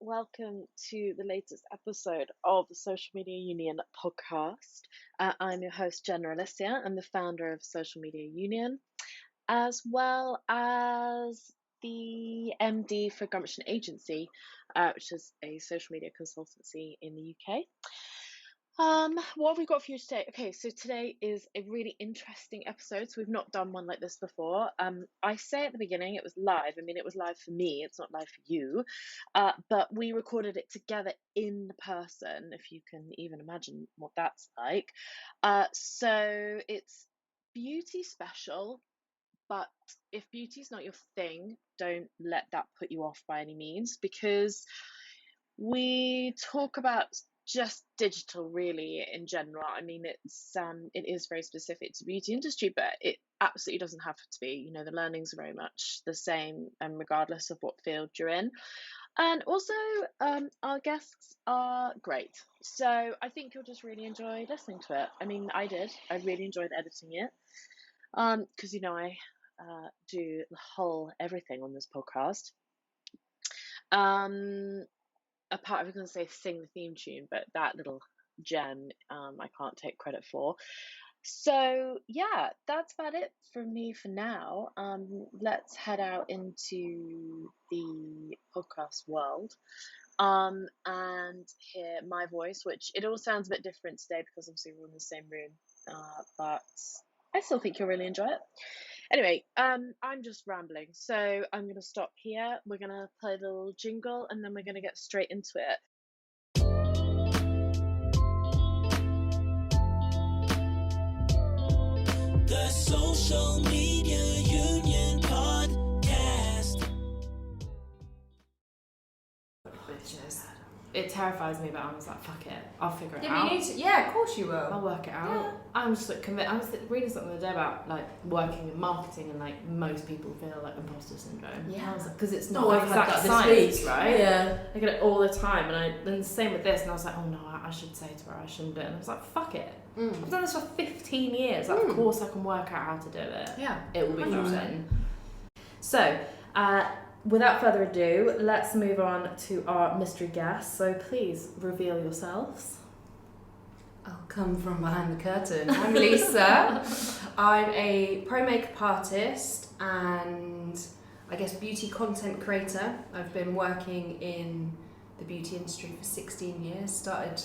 welcome to the latest episode of the Social Media Union podcast. I'm your host, Jenna Alicia. I'm the founder of Social Media Union, as well as the MD for Gumption Agency, which is a social media consultancy in the UK. What have we got for you today? Okay, so today is a really interesting episode. So we've not done one like this before. I say at the beginning it was live. I mean, it was live for me. It's not live for you. But we recorded it together in person, if you can even imagine what that's like. So it's beauty special. But if beauty's not your thing, don't let that put you off by any means, because we talk about just digital really in general. I mean, it is very specific to the beauty industry, but it absolutely doesn't have to be. You know, the learnings are very much the same, and regardless of what field you're in. And also, our guests are great, so I think you'll just really enjoy listening to it. I mean, I really enjoyed editing it, because I do the whole everything on this podcast. Apart, I was going to say sing the theme tune, but that little gem, I can't take credit for. So yeah, that's about it from me for now. Let's head out into the podcast world, and hear my voice, which it all sounds a bit different today because obviously we're in the same room, but I still think you'll really enjoy it. Anyway, I'm just rambling, so I'm going to stop here. We're going to play a little jingle, and then we're going to get straight into it. The Social Media Union podcast. Bitches. It terrifies me, but I'm just like, fuck it, I'll figure it Yeah, out. but you need to, yeah, of course you will. I'll work it out. Yeah. I'm just like convinced. I was reading something the other day about like working in marketing, and like most people feel like imposter syndrome. Yeah. Because it's not I've had exact that this science, week. right? Yeah. I get it all the time, and the same with this. And I was like, oh no, I should say to her I shouldn't do it. And I was like, fuck it. I've done this for 15 years. Like, of course I can work out how to do it. Yeah. It will be 100%. fine. So, without further ado, let's move on to our mystery guest. So please reveal yourselves. I'll come from behind the curtain. I'm Lisa. I'm a pro makeup artist and I guess beauty content creator. I've been working in the beauty industry for 16 years, started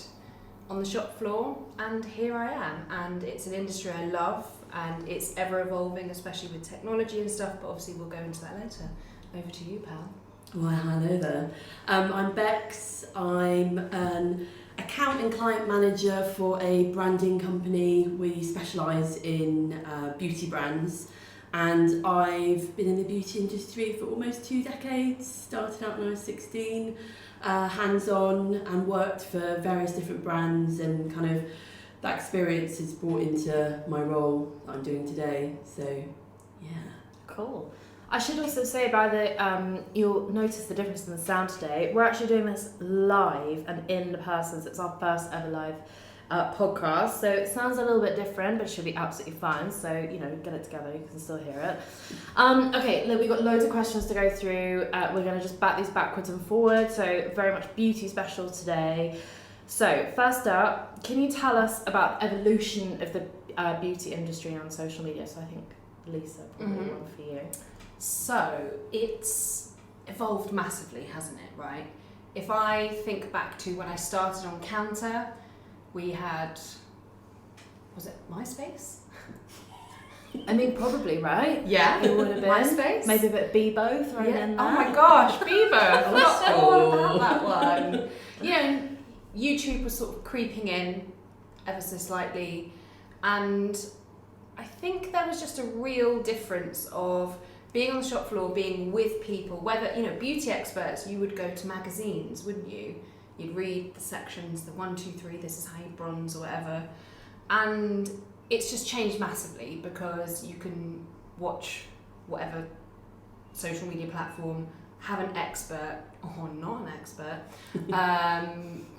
on the shop floor, and here I am. And it's an industry I love, and it's ever evolving, especially with technology and stuff, but obviously we'll go into that later. Over to you, pal. Well, hello there. I'm Bex. I'm an account and client manager for a branding company. We specialise in beauty brands, and I've been in the beauty industry for almost 2 decades. Started out when I was 16, hands-on, and worked for various different brands, and kind of that experience is brought into my role that I'm doing today. So, yeah. Cool. I should also say by the you'll notice the difference in the sound today. We're actually doing this live and in person. So it's our first ever live podcast. So it sounds a little bit different, but it should be absolutely fine. So get it together. You can still hear it. Okay, look, we've got loads of questions to go through. We're going to just bat these backwards and forward. So very much beauty special today. So first up, can you tell us about the evolution of the beauty industry on social media? So I think Lisa, probably one for you. So it's evolved massively, hasn't it, right? If I think back to when I started on Counter, we had, was it MySpace? I mean, probably, right? Yeah, It would have been. MySpace? Maybe a bit of Bebo thrown in there. Oh my gosh, Bieber! I forgot all about that one. YouTube was sort of creeping in ever so slightly, and I think there was just a real difference of being on the shop floor, being with people, whether, beauty experts, you would go to magazines, wouldn't you? You'd read the sections, the 1, 2, 3, this is how you bronze or whatever. And it's just changed massively because you can watch whatever social media platform, have an expert, or not an expert,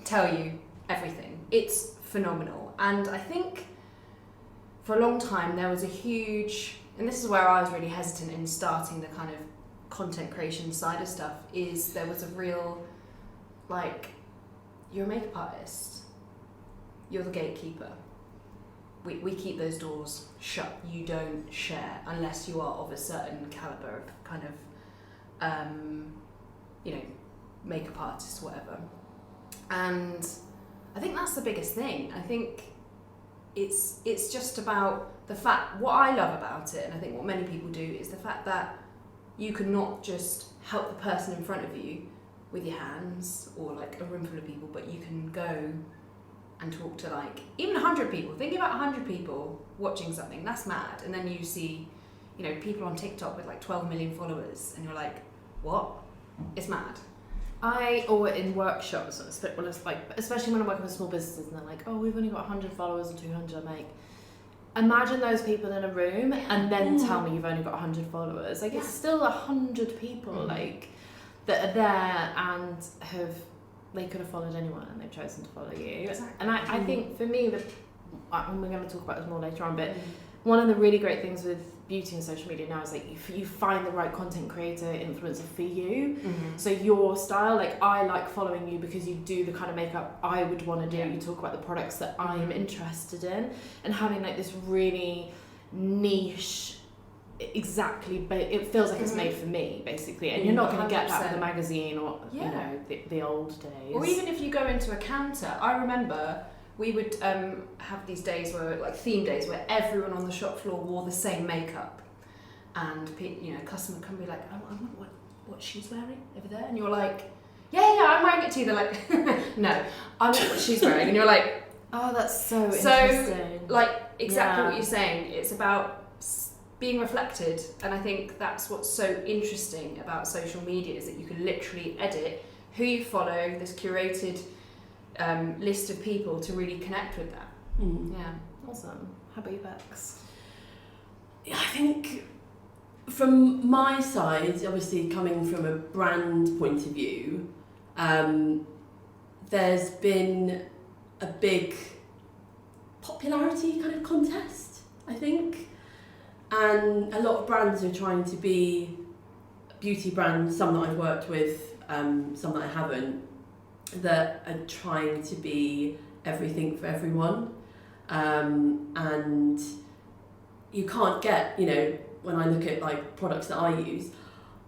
tell you everything. It's phenomenal. And I think for a long time there was a huge, and this is where I was really hesitant in starting the kind of content creation side of stuff, is there was a real like, you're a makeup artist, you're the gatekeeper. We keep those doors shut. You don't share unless you are of a certain caliber of kind of, makeup artist, whatever. And I think that's the biggest thing. I think it's just about the fact, what I love about it, and I think what many people do, is the fact that you can not just help the person in front of you with your hands or like a room full of people, but you can go and talk to like even 100 people. Think about 100 people watching something, that's mad. And then you see, people on TikTok with like 12 million followers, and you're like, what? It's mad. Or in workshops, well, it's like, especially when I'm working with small businesses and they're like, oh, we've only got 100 followers and 200, I'm like, imagine those people in a room and then tell me you've only got 100 followers. Like, it's still 100 people like that are there and they could have followed anyone and they've chosen to follow you. Exactly. And I think for me, and we're going to talk about this more later on, but one of the really great things with beauty and social media now is like if you find the right content creator influencer for you. So your style, like I like following you because you do the kind of makeup I would want to do. You talk about the products that I'm interested in, and having like this really niche, but it feels like it's made for me basically, and you're not going to get that with a magazine or the old days. Or even if you go into a counter, I remember we would have these days where, like theme days, where everyone on the shop floor wore the same makeup, and a customer can be like, I wonder what she's wearing over there, and you're like, yeah, I'm wearing it too. They're like, no, I know what she's wearing, and you're like, oh, that's so interesting. Like exactly what you're saying. It's about being reflected, and I think that's what's so interesting about social media, is that you can literally edit who you follow, this curated list of people to really connect with that. Yeah, awesome. How about you, Bex? I think from my side, obviously coming from a brand point of view, there's been a big popularity kind of contest, I think, and a lot of brands are trying to be beauty brands, some that I've worked with, some that I haven't, that are trying to be everything for everyone, and you can't get, when I look at like products that I use,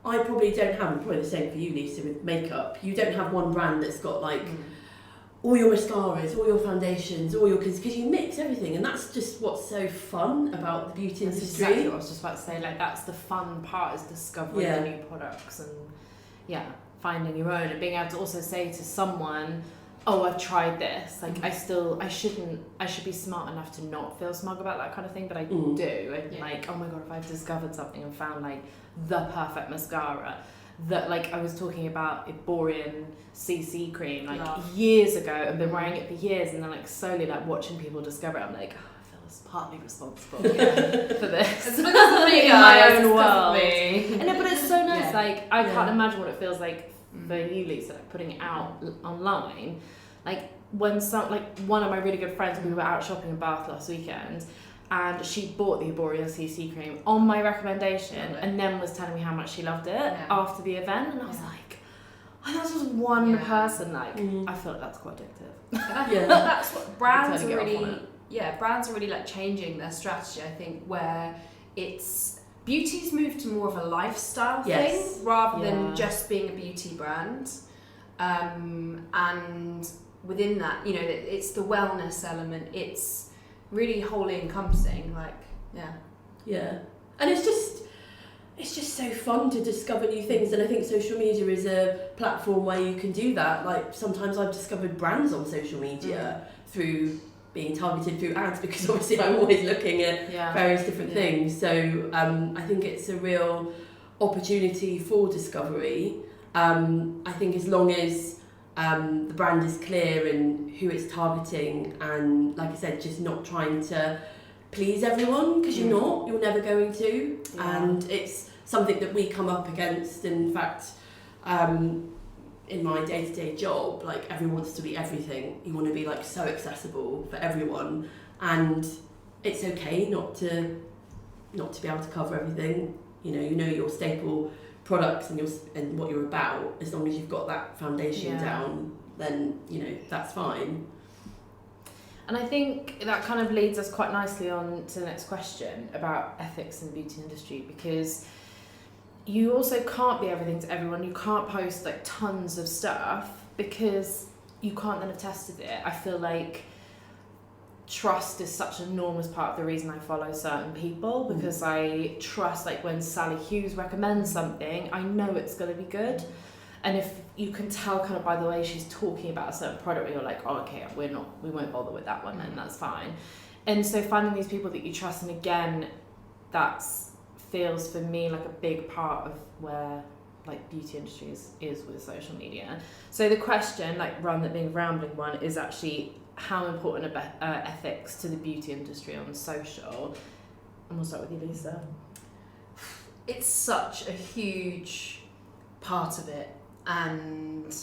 I probably don't have, and probably the same for you, Lisa, with makeup, you don't have one brand that's got like all your mascaras, all your foundations, because you mix everything, and that's just what's so fun about the beauty industry. Exactly what I was just about to say, like that's the fun part, is discovering the new products and finding your own, and being able to also say to someone, oh, I've tried this, like I should be smart enough to not feel smug about that kind of thing, but I do, and like, oh my god, if I've discovered something and found like the perfect mascara, that like I was talking about Iborian CC cream like years ago, and been wearing it for years, and then like slowly like watching people discover it, I'm like, oh, I feel partly responsible for this. It's because of me, in guys, my own world. And but it's so nice. Like I can't imagine what it feels like for you, Lisa, like putting it out online. Like when one of my really good friends, we were out shopping in Bath last weekend, and she bought the Iborian CC cream on my recommendation, and then was telling me how much she loved it after the event, and I was like, oh, that's just one person. Like I feel like that's quite addictive. And I think that's what brands are really. Yeah, brands are really like changing their strategy, I think, where it's beauty's moved to more of a lifestyle thing rather than just being a beauty brand. And within that, it's the wellness element, it's really wholly encompassing, Yeah. And it's just so fun to discover new things, and I think social media is a platform where you can do that. Like sometimes I've discovered brands on social media through being targeted through ads, because obviously I'm always looking at various different things. So I think it's a real opportunity for discovery. I think as long as the brand is clear in who it's targeting, and like I said, just not trying to please everyone, because you're never going to. And it's something that we come up against. In fact, in my day-to-day job, like everyone wants to be everything. You want to be like so accessible for everyone, and it's okay not to be able to cover everything. You know your staple products and what you're about, as long as you've got that foundation down, then that's fine. And I think that kind of leads us quite nicely on to the next question about ethics in the beauty industry, because you also can't be everything to everyone. You can't post like tons of stuff because you can't then have tested it. I feel like trust is such an enormous part of the reason I follow certain people, because I trust, like when Sally Hughes recommends something, I know it's going to be good. And if you can tell kind of by the way she's talking about a certain product, you're like, oh, okay, we won't bother with that one, and that's fine. And so finding these people that you trust, and again, that's feels for me like a big part of where like beauty industry is with social media. So the question, like rather than being a rambling one, is actually how important are ethics to the beauty industry on social? And we'll start with you, Lisa. It's such a huge part of it, and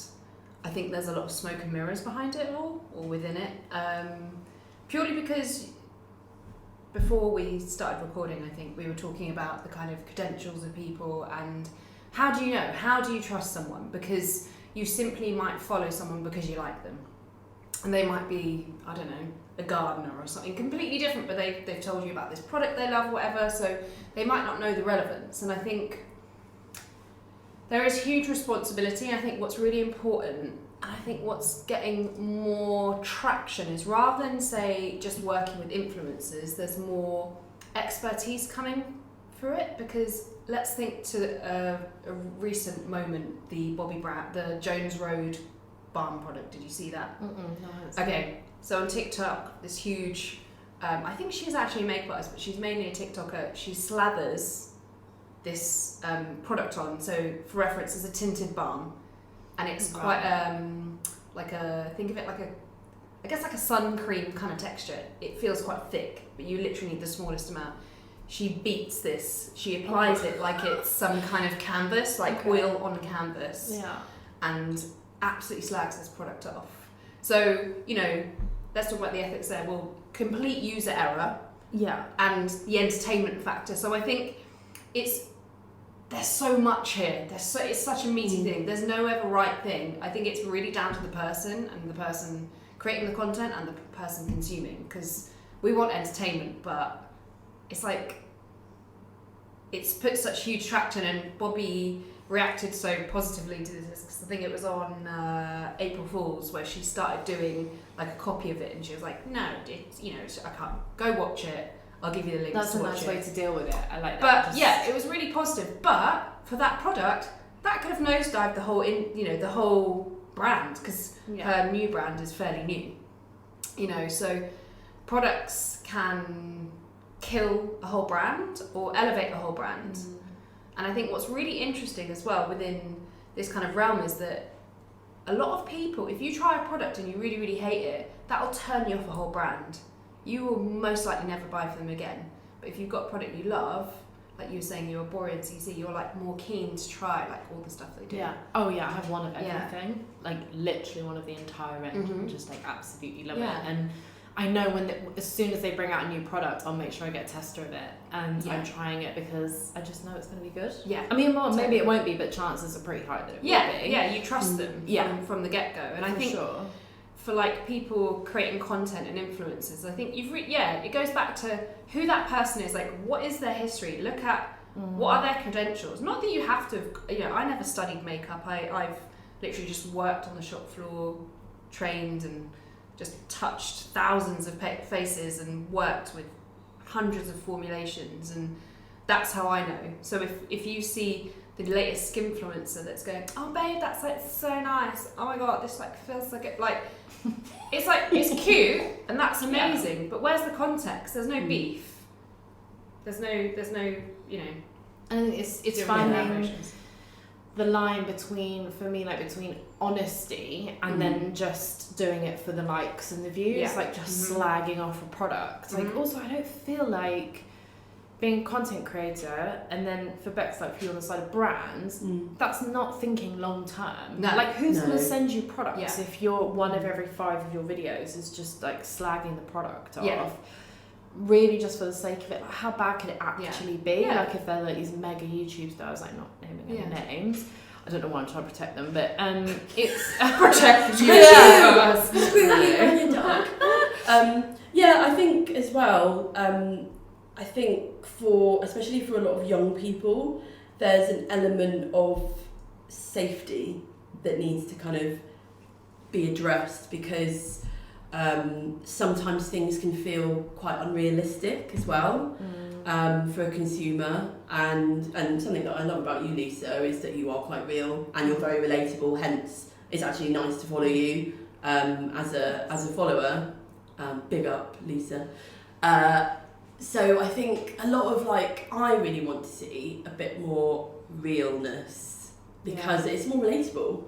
I think there's a lot of smoke and mirrors behind it all, or within it, purely because before we started recording, I think we were talking about the kind of credentials of people, and how do you know? How do you trust someone? Because you simply might follow someone because you like them, and they might be, I don't know, a gardener or something completely different, but they've told you about this product they love, whatever, so they might not know the relevance. And I think there is huge responsibility. I think what's really important, and I think what's getting more traction, is rather than say just working with influencers, there's more expertise coming through it. Because let's think to a recent moment, the the Jones Road balm product. Did you see that? No, okay, so on TikTok, this huge, I think she's actually a makeup artist, but she's mainly a TikToker. She slathers this product on. So for reference, it's a tinted balm, and it's quite think of it like I guess like a sun cream kind of texture. It feels quite thick, but you literally need the smallest amount. She beats this, she applies it like it's some kind of canvas, like oil on canvas, and absolutely slags this product off. So, let's talk about the ethics there. Well, complete user error, and the entertainment factor. So I think there's so much here. It's such a meaty thing. There's no ever right thing. I think it's really down to the person, and the person creating the content and the person consuming, because we want entertainment, but it's like it's put such huge traction, and Bobby reacted so positively to this, because I think it was on April Fool's, where she started doing like a copy of it, and she was like, no, I can't, go watch it, I'll give you the link. That's to a watch nice it. way to deal with it. I like that. But it was really positive. But for that product, that could have nosedived the whole brand, because her new brand is fairly new. So products can kill a whole brand or elevate a whole brand. And I think what's really interesting as well within this kind of realm is that a lot of people, if you try a product and you really, really hate it, that'll turn you off a whole brand. You will most likely never buy from them again. But if you've got a product you love, like you were saying, you're a Borean CC, you're like more keen to try like all the stuff they do. Yeah. Oh yeah, I have one of everything. Like literally one of the entire range. And just like absolutely love it. And I know as soon as they bring out a new product, I'll make sure I get a tester of it, and I'm trying it because I just know it's going to be good. Yeah. I mean, well, maybe it won't be, but chances are pretty high that it will be. Yeah, you trust them from the get-go. And I think for like people creating content and influencers, I think it goes back to who that person is. Like, what is their history? Look at what are their credentials. Not that you have to. I never studied makeup. I've literally just worked on the shop floor, trained, and just touched thousands of faces and worked with hundreds of formulations, and that's how I know. So if you see the latest skinfluencer that's going, oh babe, that's like so nice, oh my god, this like feels so good, like it's cute and that's amazing, but where's the context? There's no beef, there's no and I think it's finding the line between honesty and then just doing it for the likes and the views, like just slagging off a product. Like also, I don't feel like being a content creator, and then for Bex, like for you on the side of brands, that's not thinking long term. No. Like who's going to send you products if you're one of every 5 of your videos is just like slagging the product off? really just for the sake of it, like how bad could it actually be? Yeah. Like if they're like these mega YouTube stars, like not naming any Yeah. names. I don't know why I'm trying to protect them, but it's Protect you. Yeah. Yeah, I think as well, I think especially for a lot of young people, there's an element of safety that needs to kind of be addressed, because sometimes things can feel quite unrealistic as well for a consumer, and something that I love about you, Lisa, is that you are quite real and you're very relatable, hence it's actually nice to follow you as a follower. Big up, Lisa. So I think a lot of I really want to see a bit more realness, because it's more relatable,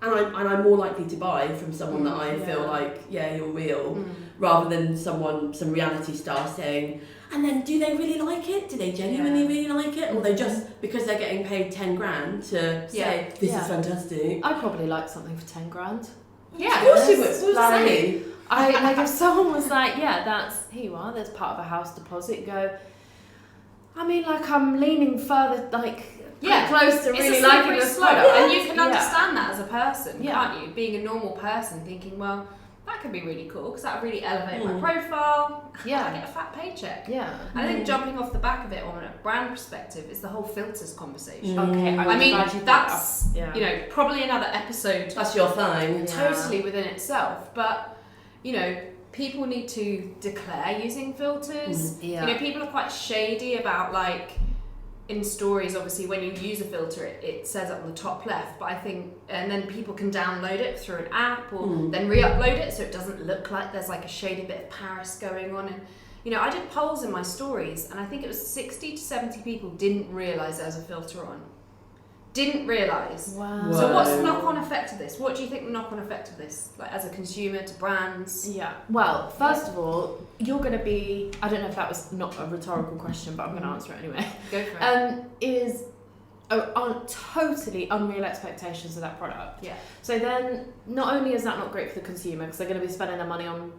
and I'm more likely to buy from someone that I feel like, you're real, rather than some reality star saying, and then do they really like it? Do they genuinely really like it? Or they just, because they're getting paid 10 grand to say, this is fantastic. I'd probably like something for 10 grand. Yeah, Of course you would. What was I saying? If someone was like, here you are, there's part of a house deposit, go, I mean, I'm leaning further, close to really liking this product. And you can understand that as a person, can't you? Being a normal person, thinking, well, that could be really cool, because that would really elevate my profile. Yeah. I get a fat paycheck. Yeah. I think jumping off the back of it on a brand perspective is the whole filters conversation. Okay, I mean, that's, probably another episode. That's your thing. Totally within itself. But, people need to declare using filters. People are quite shady about, in stories, obviously, when you use a filter, it says it on the top left, but I think, and then people can download it through an app or then re-upload it so it doesn't look like there's a shady bit of Paris going on. And, I did polls in my stories, and I think it was 60 to 70 people didn't realise there was a filter on. Didn't realise. Wow. So what's the knock-on effect of this? What do you think the knock-on effect of this, as a consumer, to brands? Yeah. Well, first of all, you're going to be, I don't know if that was not a rhetorical question, but I'm going to answer it anyway. Go for it. On totally unreal expectations of that product. Yeah. So then, not only is that not great for the consumer, because they're going to be spending their money on,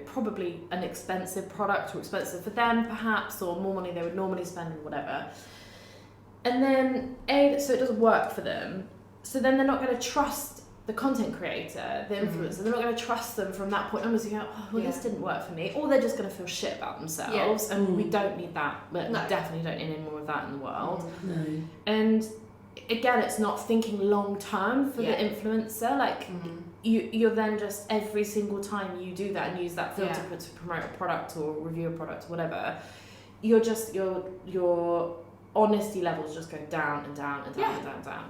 probably an expensive product, or expensive for them perhaps, or more money they would normally spend or whatever. And then, so it doesn't work for them. So then they're not going to trust the content creator, the influencer. They're not going to trust them from that point onwards. You go, this didn't work for me. Or they're just going to feel shit about themselves. Yeah. And we don't need that. We definitely don't need any more of that in the world. No. And again, it's not thinking long term for the influencer. You're then just, every single time you do that and use that filter to promote a product or review a product or whatever, you're just, your honesty levels just go down and down and down and down and down.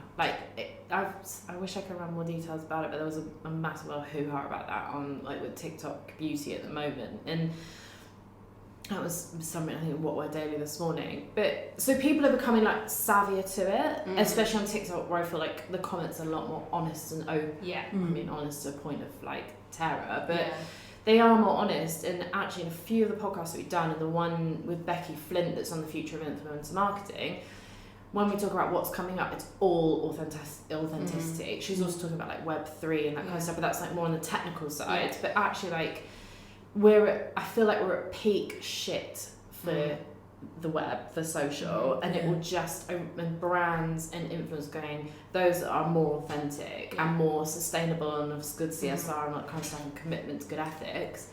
I wish I could run more details about it, but there was a massive hoo-ha about that on with TikTok beauty at the moment, and that was something I think what we're daily this morning. But so people are becoming savvier to it, especially on TikTok, where I feel like the comments are a lot more honest and open. I mean, honest to a point of terror, but. They are more honest, and actually in a few of the podcasts that we've done, and the one with Becky Flint that's on the future of influencer marketing, when we talk about what's coming up, it's all authenticity. She's also talking about Web3 and that kind of stuff, but that's more on the technical side. But actually I feel like we're at peak shit for the web, for social, and it will just, and brands and influencers going, those that are more authentic and more sustainable and of good CSR and that kind of stuff, and commitment to good ethics,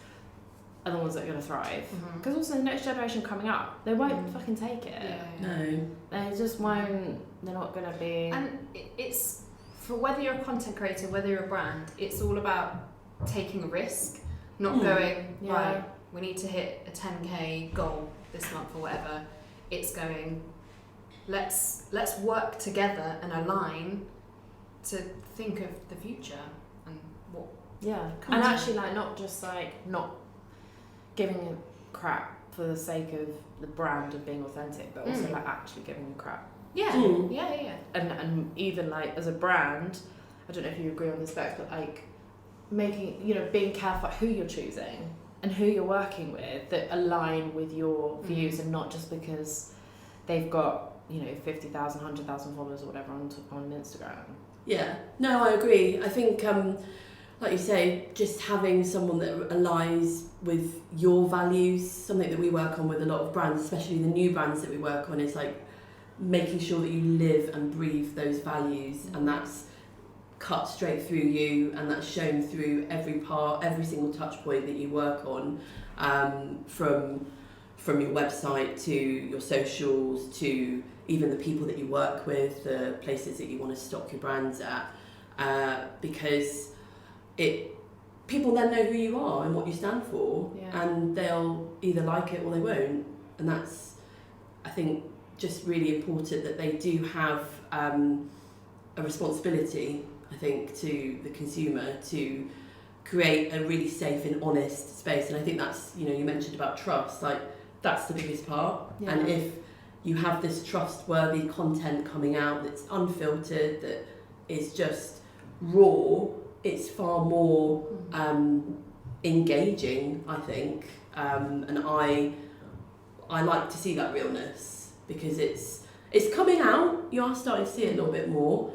are the ones that are going to thrive. Because also the next generation coming up, they won't fucking take it. No. They just won't, they're not going to be... And it's, for whether you're a content creator, whether you're a brand, it's all about taking a risk, not going, right, we need to hit a 10k goal this month or whatever. It's going, let's work together and align to think of the future and what. And actually not just not giving a crap for the sake of the brand of being authentic, but also actually giving a crap. And even as a brand, I don't know if you agree on this, Bex, but making, being careful about who you're choosing and who you're working with that align with your views, and not just because they've got 50,000, 100,000 followers or whatever on Instagram. Yeah, no, I agree. I think like you say, just having someone that aligns with your values, something that we work on with a lot of brands, especially the new brands that we work on, is like making sure that you live and breathe those values, and that's cut straight through you, and that's shown through every single touch point that you work on, from your website to your socials to even the people that you work with, the places that you want to stock your brands at, because people then know who you are and what you stand for, and they'll either like it or they won't, and that's, I think, just really important that they do have a responsibility, I think, to the consumer to create a really safe and honest space. And I think that's, you mentioned about trust, like that's the biggest part. And if you have this trustworthy content coming out that's unfiltered, that is just raw, it's far more engaging, I think, and I like to see that realness, because it's coming out. You are starting to see it a little bit more,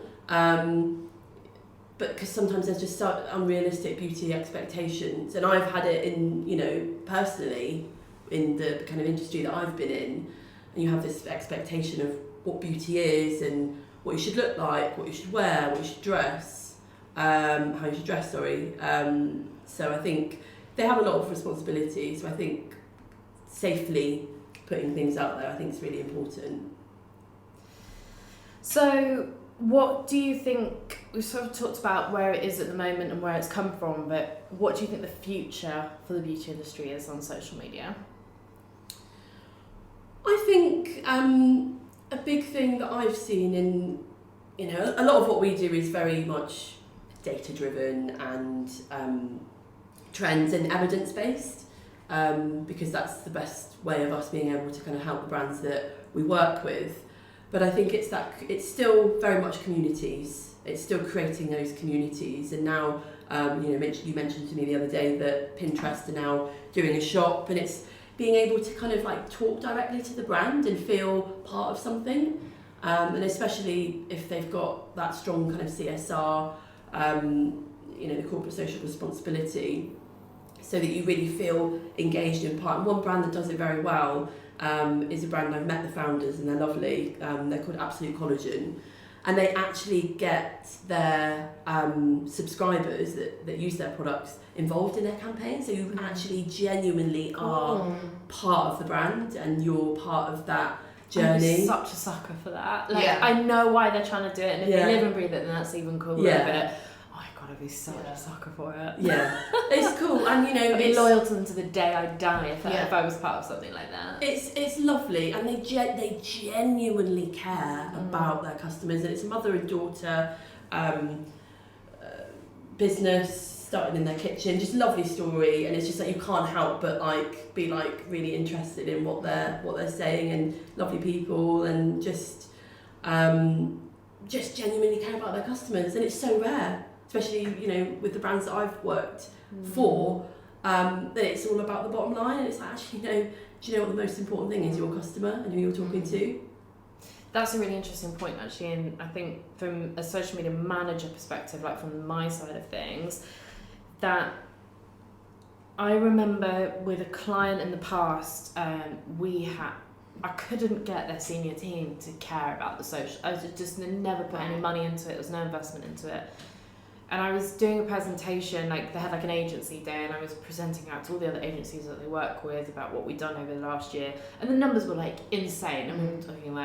but because sometimes there's just unrealistic beauty expectations, and I've had it in, personally, in the kind of industry that I've been in, and you have this expectation of what beauty is and what you should look like, what you should wear, what you should dress, how you should dress, so I think they have a lot of responsibility, so I think safely putting things out there, I think, is really important. So what do you think, we've sort of talked about where it is at the moment and where it's come from, but what do you think the future for the beauty industry is on social media? I think a big thing that I've seen in, a lot of what we do is very much data driven and trends and evidence based, because that's the best way of us being able to kind of help the brands that we work with. But I think it's still very much communities. It's still creating those communities, and now you mentioned to me the other day that Pinterest are now doing a shop, and it's being able to kind of like talk directly to the brand and feel part of something, and especially if they've got that strong kind of CSR, the corporate social responsibility, so that you really feel engaged in part. And one brand that does it very well is a brand, I've met the founders and they're lovely. They're called Absolute Collagen, and they actually get their subscribers that use their products involved in their campaign. So you actually genuinely are part of the brand, and you're part of that journey. I'm such a sucker for that. I know why they're trying to do it, and if they live and breathe it, then that's even cooler. But I'd be such a sucker for it. Yeah, it's cool, and I'd be loyal to them to the day I die if I was part of something like that. It's lovely, and they genuinely care about their customers, and it's a mother and daughter business starting in their kitchen. Just lovely story, and it's just like you can't help but be really interested in what they're saying, and lovely people, and just genuinely care about their customers, and it's so rare. Especially, with the brands that I've worked for, that it's all about the bottom line, and it's like, actually, do you know what the most important thing is? Your customer and who you're talking to. That's a really interesting point, actually, and I think from a social media manager perspective, like from my side of things, that I remember with a client in the past, I couldn't get their senior team to care about the social. I just never put any money into it. There was no investment into it. And I was doing a presentation, they had an agency day, and I was presenting out to all the other agencies that they work with about what we'd done over the last year. And the numbers were insane. I mean, we were talking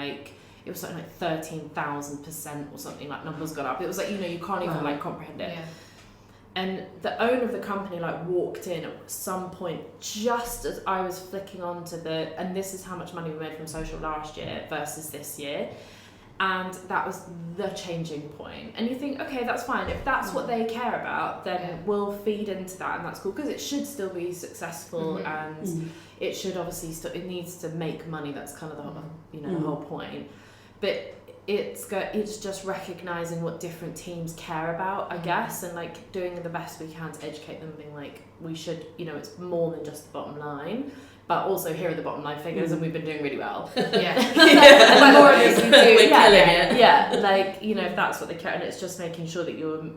it was something like 13,000% or something, numbers got up. It was you can't even comprehend it. Yeah. And the owner of the company walked in at some point just as I was flicking onto and this is how much money we made from social last year versus this year. And that was the changing point. And you think, okay, that's fine. If that's what they care about, then we'll feed into that, and that's cool, because it should still be successful, and it should obviously it needs to make money. That's kind of the the whole point. But it's just recognizing what different teams care about, I guess, and doing the best we can to educate them, being we should, it's more than just the bottom line. But also, here are the bottom line figures, and we've been doing really well. And the more of this we do, if that's what they care, and it's just making sure that you're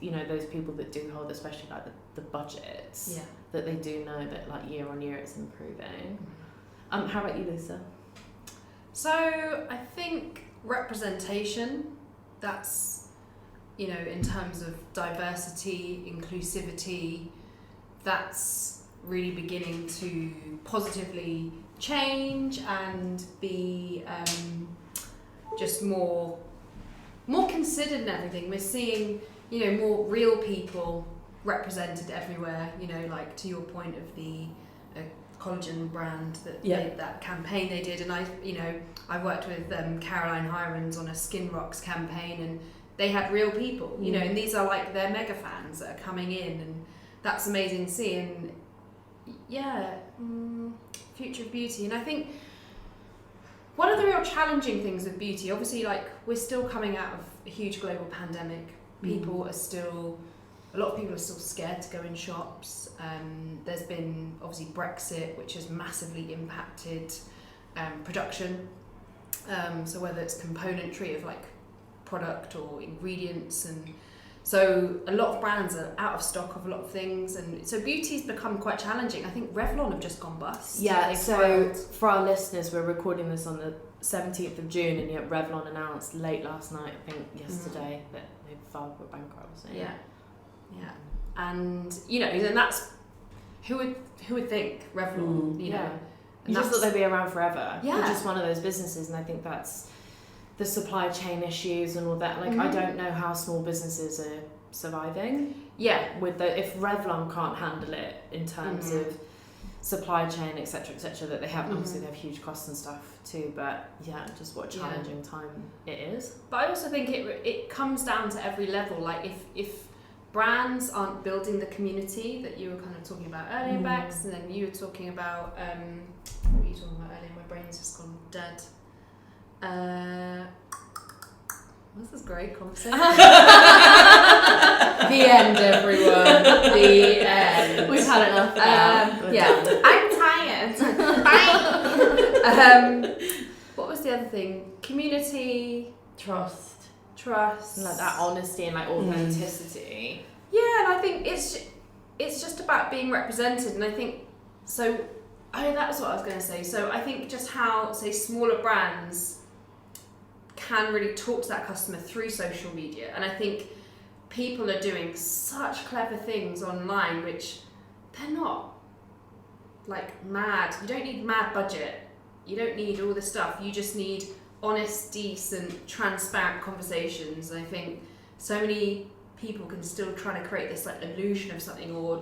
you know, those people that do hold, especially like the budgets, that they do know that like year on year it's improving. How about you, Lisa? So I think representation, that's, you know, in terms of diversity, inclusivity, that's really beginning to positively change and be just more considered and everything. We're seeing, you know, more real people represented everywhere, you know, like to your point of the collagen brand that campaign they did, and I worked with Caroline Hirons on a Skin Rocks campaign, and they had real people, you know, and these are like their mega fans that are coming in, and that's amazing to see. And future of beauty. And I think one of the real challenging things with beauty, obviously, like, we're still coming out of a huge global pandemic. People are still, a lot of people are still scared to go in shops. There's been obviously Brexit, which has massively impacted production. So whether it's componentry of like product or ingredients, and so a lot of brands are out of stock of a lot of things, and so beauty's become quite challenging. I think Revlon have just gone bust. Yeah, so for our listeners, we're recording this on the 17th of June, and yet Revlon announced late last night, I think yesterday, that they've filed for bankruptcy. Yeah, and you know, and that's who would think Revlon, you know. You just thought they'd be around forever. Yeah. They're just one of those businesses, and I think that's the supply chain issues and all that. Like, I don't know how small businesses are surviving. Yeah. If Revlon can't handle it in terms of supply chain, etc., that they have, obviously they have huge costs and stuff too, but just what a challenging time it is. But I also think it comes down to every level. Like, if brands aren't building the community that you were kind of talking about earlier, Bex, and then you were talking about, what were you talking about earlier? My brain's just gone dead. This is great conversation. The end, everyone. The end. We've had enough now. I'm tired. Bye. What was the other thing? Community, Trust. trust, Like that honesty and like authenticity. Yeah, and I think it's just about being represented, and I think so. Oh, that's what I was going to say. So I think just how, say, smaller brands can really talk to that customer through social media, and I think people are doing such clever things online, which they're not like mad. You don't need mad budget. You don't need all this stuff. You just need honest, decent, transparent conversations. And I think so many people can still try to create this like illusion of something, or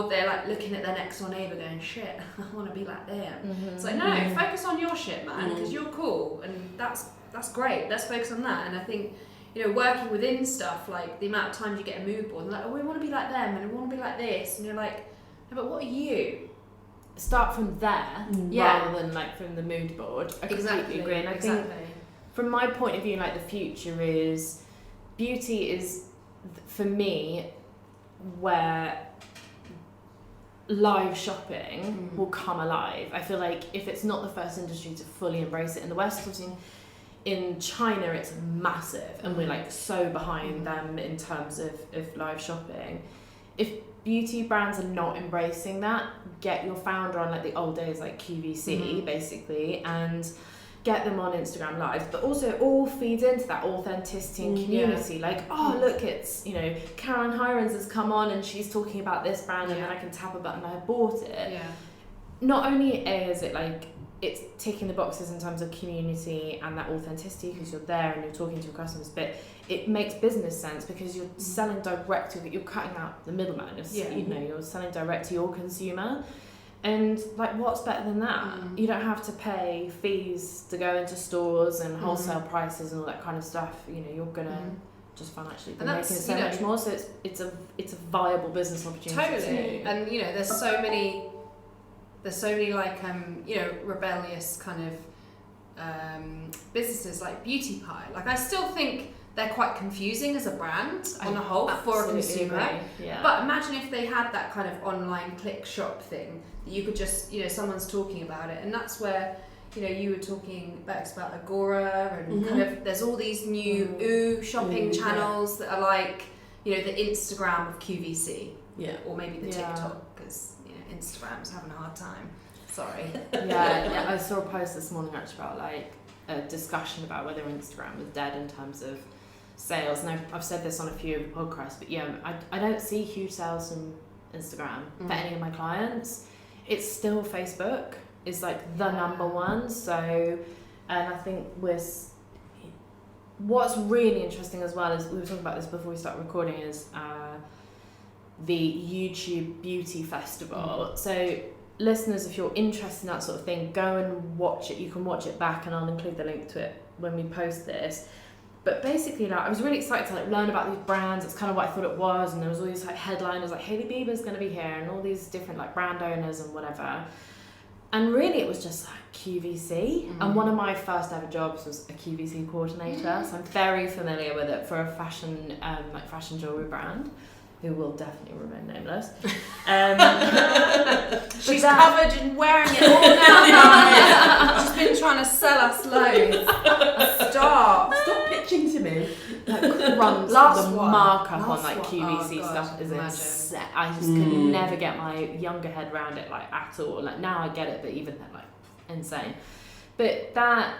they're like looking at their next door neighbour going, shit, I want to be like them. It's like, no, focus on your shit, man, because you're cool, and that's great. Let's focus on that. And I think, you know, working within stuff, like the amount of times you get a mood board, and like, oh, we want to be like them, and we want to be like this, and you're like, no, but what are you? Start from there rather than like from the mood board. I completely agree. And I think from my point of view, like the future is, beauty is for me where live shopping will come alive. I feel like if it's not the first industry to fully embrace it in the West, obviously in China it's massive, and we're like so behind them in terms of live shopping. If beauty brands are not embracing that, get your founder on like the old days, like QVC basically, and get them on Instagram Live, but also it all feeds into that authenticity and community. Like, oh look, it's, you know, Caroline Hirons has come on and she's talking about this brand, and then I can tap a button and I bought it. Not only is it like it's ticking the boxes in terms of community and that authenticity because you're there and you're talking to your customers, but it makes business sense because you're selling direct to, you're cutting out the middleman. You know, you're selling direct to your consumer. And like, what's better than that? You don't have to pay fees to go into stores and wholesale prices and all that kind of stuff. You know, you're gonna just financially be making so much more. So it's a viable business opportunity. Totally. And you know, there's so many like you know, rebellious kind of businesses like Beauty Pie. Like, I still think they're quite confusing as a brand on the whole for a consumer. But imagine if they had that kind of online click shop thing. You could just, you know, someone's talking about it, and that's where, you know, you were talking, Bex, about Agora, and kind of there's all these new shopping channels that are like, you know, the Instagram of QVC, Yeah. or maybe the Yeah. TikTok, because you know Instagram's having a hard time. Sorry. Yeah, I saw a post this morning actually about like a discussion about whether Instagram was dead in terms of sales. And I've said this on a few of the podcasts, but yeah, I don't see huge sales from Instagram for any of my clients. It's still Facebook is like the number one. So, and I think what's really interesting as well is, we were talking about this before we started recording, is the YouTube Beauty Festival. So listeners, if you're interested in that sort of thing, go and watch it. You can watch it back, and I'll include the link to it when we post this. But basically, like, I was really excited to like learn about these brands. It's kind of what I thought it was, and there was all these like headliners like Hailey Bieber's going to be here, and all these different like brand owners and whatever. And really, it was just like QVC. And one of my first ever jobs was a QVC coordinator, so I'm very familiar with it for a fashion fashion jewelry brand, who will definitely remain nameless. She's covered in wearing it all now. She's been trying to sell us loads. Stop pitching to me. Like crumbs. Last the one. markup on Last like one. QVC Oh, God, stuff is imagine. insane. I just could never get my younger head around it like at all. Like now I get it, but even then, like insane. But that,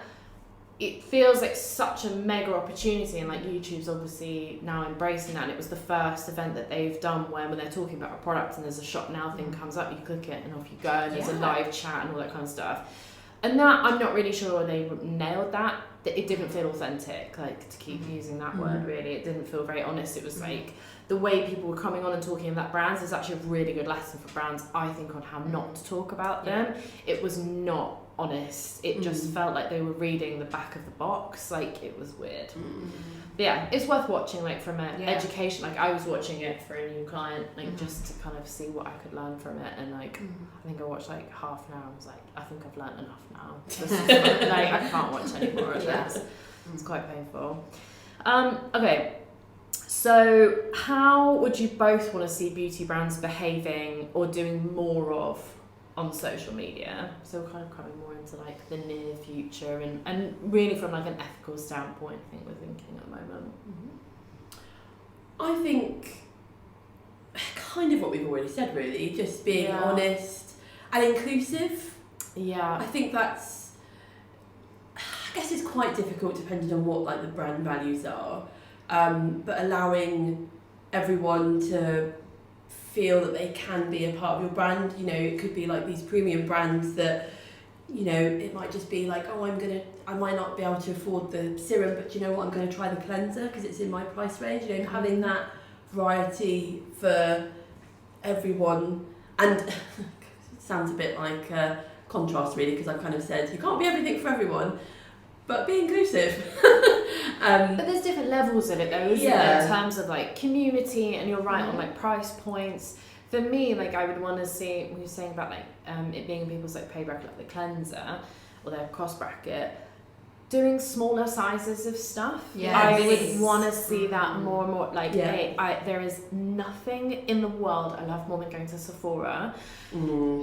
it feels like such a mega opportunity, and like YouTube's obviously now embracing that. And it was the first event that they've done where when they're talking about a product and there's a shop now thing comes up, you click it and off you go, and there's a live chat and all that kind of stuff. And that, I'm not really sure they nailed that. It didn't feel authentic, like, to keep using that word, really. It didn't feel very honest. It was like the way people were coming on and talking about brands is actually a really good lesson for brands, I think, on how not to talk about them. It was not honest. It just felt like they were reading the back of the box. Like, it was weird. But yeah, it's worth watching, like, from an education. Like, I was watching it for a new client, like, just to kind of see what I could learn from it. And like, I think I watched like half an hour. I was like, I think I've learned enough now. This is like, I can't watch any more of this. It's quite painful. Okay, so how would you both want to see beauty brands behaving or doing more of on social media? So we're kind of coming more into like the near future and really from like an ethical standpoint, I think we're thinking at the moment. I think kind of what we've already said, really, just being honest and inclusive. Yeah. I think that's, I guess it's quite difficult depending on what like the brand values are, but allowing everyone to feel that they can be a part of your brand. You know, it could be like these premium brands that, you know, it might just be like, oh, I might not be able to afford the serum, but you know what, I'm going to try the cleanser because it's in my price range. You know, having that variety for everyone, and it sounds a bit like contrast really, because I've kind of said you can't be everything for everyone, but be inclusive. But there's different levels of it though, isn't there, in terms of like community, and you're right on like price points. For me, like I would want to see, we were saying about like it being in people's like pay bracket, like the cleanser or their cost bracket, doing smaller sizes of stuff. I would want to see that more and more. Like, there is nothing in the world I love more than going to Sephora.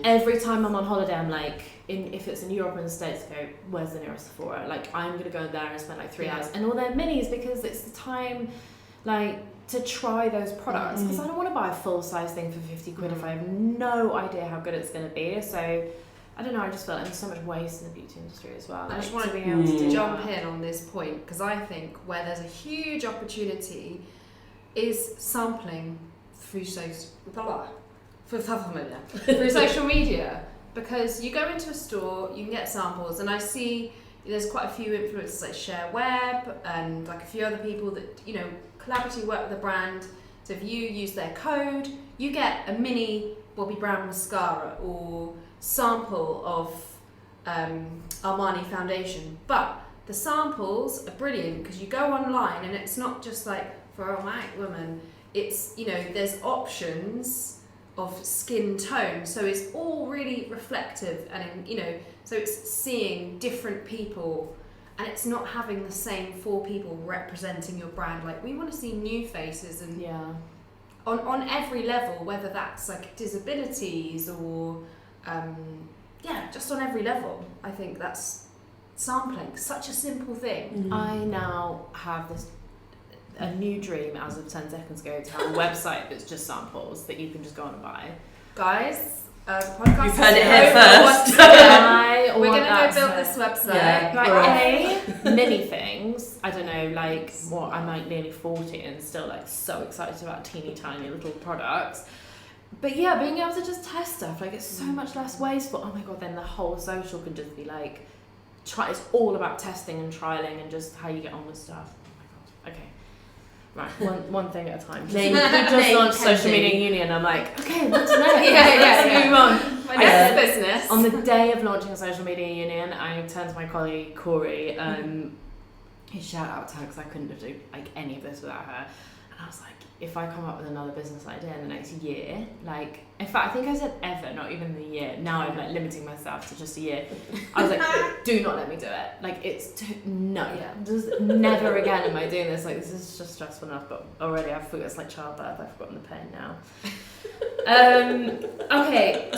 Every time I'm on holiday, I'm like, if it's in Europe or in the States, I go, where's the nearest Sephora? Like, I'm going to go there and spend like 3 hours. And all their minis, because it's the time, like, to try those products. Because I don't want to buy a full-size thing for 50 quid if I have no idea how good it's going to be. So I don't know, I just felt like there's so much waste in the beauty industry as well. I just like, want to be able to jump in on this point, because I think where there's a huge opportunity is sampling through social media. Because you go into a store, you can get samples, and I see there's quite a few influencers like Share Web and like a few other people that, you know, collaboratively work with a brand. So if you use their code, you get a mini Bobbi Brown mascara or sample of Armani foundation. But the samples are brilliant because you go online and it's not just like for a white woman. It's, you know, there's options of skin tone, so it's all really reflective, and you know, so it's seeing different people, and it's not having the same 4 people representing your brand. Like, we want to see new faces, and on every level, whether that's like disabilities or just on every level. I think that's sampling, such a simple thing. I now have this a new dream as of 10 seconds ago to have a website that's just samples that you can just go on and buy. Guys, podcast. You've heard it here first. We're gonna go build this website. Yeah, like right. mini things. I don't know, like what I'm like nearly 40 and still like so excited about teeny tiny little products. But yeah, being able to just test stuff, like it's so much less wasteful. Oh my god, then the whole social can just be like, it's all about testing and trialing and just how you get on with stuff. Oh my god. Okay. Right, one thing at a time. We just launched Social Media Union. I'm like, okay, what's next? Let's move on. My next business. On the day of launching Social Media Union, I turned to my colleague Corey. His shout out to her because I couldn't have done like any of this without her. And I was like, if I come up with another business idea in the next year, like, in fact, I think I said ever, not even the year. Now I'm like limiting myself to just a year. I was like, do not let me do it. Like, just never again am I doing this. Like, this is just stressful enough, but already I've forgotten, it's like childbirth, I've forgotten the pain now. Okay,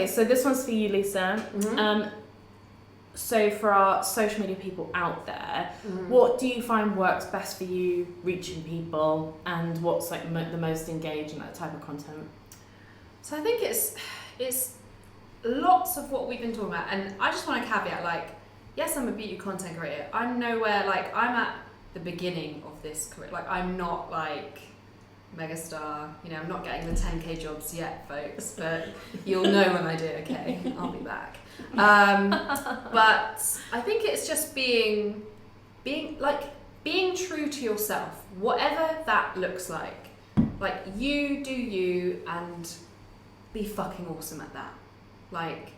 so this one's for you, Lisa. Mm-hmm. So for our social media people out there, what do you find works best for you reaching people, and what's like the most engaging, that type of content? So I think it's lots of what we've been talking about, and I just want to caveat, like, yes, I'm a beauty content creator. I'm nowhere, like, I'm at the beginning of this career. Like, I'm not like megastar, you know, I'm not getting the 10k jobs yet, folks, but you'll know when I do. Okay, I'll be back. But I think it's just being true to yourself, whatever that looks like. Like, you do you and be fucking awesome at that. Like,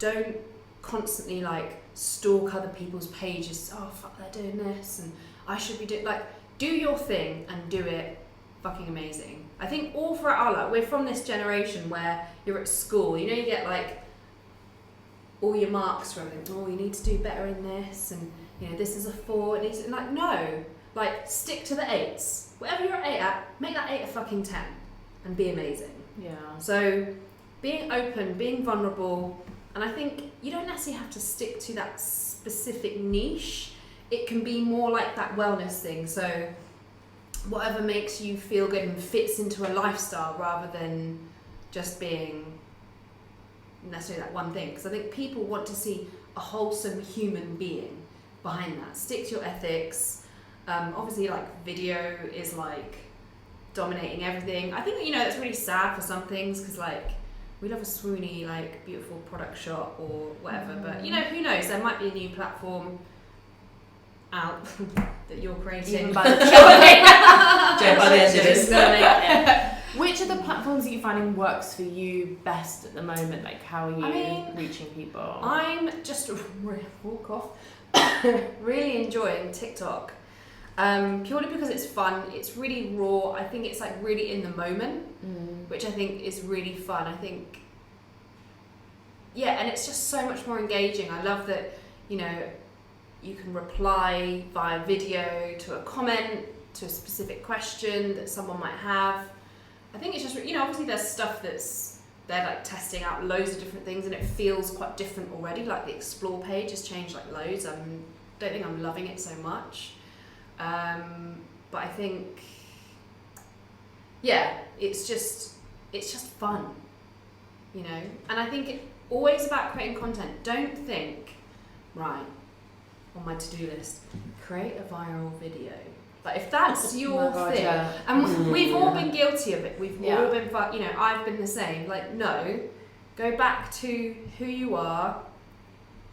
don't constantly like stalk other people's pages. Oh fuck, they're doing this and I should be doing, like, do your thing and do it fucking amazing. I think all throughout our life, we're from this generation where you're at school, you know, you get like all your marks from it. Oh, you need to do better in this, and you know, this is a 4. It needs to, like, no, like, stick to the 8s. Whatever you're at 8 at, make that 8 a fucking 10, and be amazing. Yeah. So, being open, being vulnerable, and I think you don't necessarily have to stick to that specific niche. It can be more like that wellness thing. So, whatever makes you feel good and fits into a lifestyle, rather than just being necessarily that one thing, because I think people want to see a wholesome human being behind that. Stick to your ethics. Obviously, like, video is like dominating everything. I think, you know, that's really sad for some things, because like we love a swoony, like, beautiful product shot or whatever, but you know, who knows, there might be a new platform out that you're creating. Even by the end of this. Which are the platforms that you're finding works for you best at the moment? Like, how are you reaching people? I'm just really enjoying TikTok, purely because it's fun. It's really raw. I think it's like really in the moment, which I think is really fun. I think, yeah, and it's just so much more engaging. I love that, you know, you can reply via video to a comment, to a specific question that someone might have. I think it's just, you know, obviously there's stuff they're like testing out loads of different things, and it feels quite different already. Like, the explore page has changed like loads. I don't think I'm loving it so much. But I think, yeah, it's just fun, you know? And I think it's always about creating content. Don't think, right, on my to-do list, create a viral video. Like, if that's your thing, yeah. and we've all been guilty of it, we've all been, you know, I've been the same. Like, no, go back to who you are,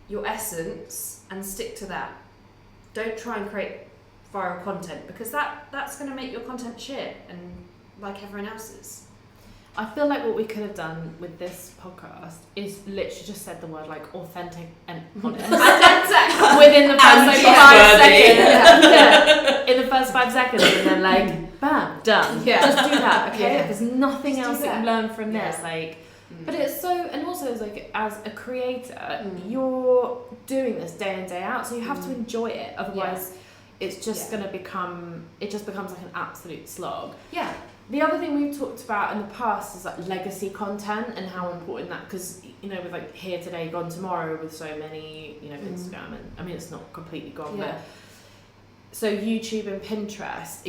your essence, and stick to that. Don't try and create viral content, because that's going to make your content shit and like everyone else's. I feel like what we could have done with this podcast is literally just said the word like authentic and honest within the first like 5 seconds. Yeah. In the first 5 seconds, and then like, bam, done. Yeah. Just do that, okay? Yeah. There's nothing else that you learn from this. Like, but it's so, and also it's like, as a creator, you're doing this day in, day out, so you have to enjoy it. Otherwise, it's just gonna become, it just becomes like an absolute slog. Yeah. The other thing we've talked about in the past is like legacy content and how important that, because, you know, with like here today, gone tomorrow, with so many, you know, Instagram, and I mean, it's not completely gone, but So YouTube and Pinterest,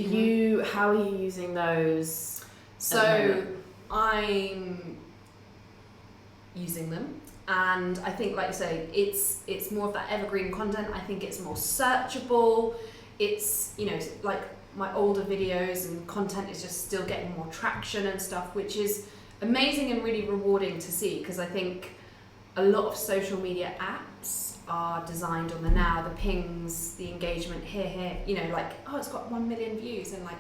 how are you using those? So I'm using them, and I think, like you say, it's more of that evergreen content. I think it's more searchable. It's, you know, like my older videos and content is just still getting more traction and stuff, which is amazing and really rewarding to see, because I think a lot of social media apps are designed on the now, the pings, the engagement here, you know, like, oh, it's got 1 million views, and like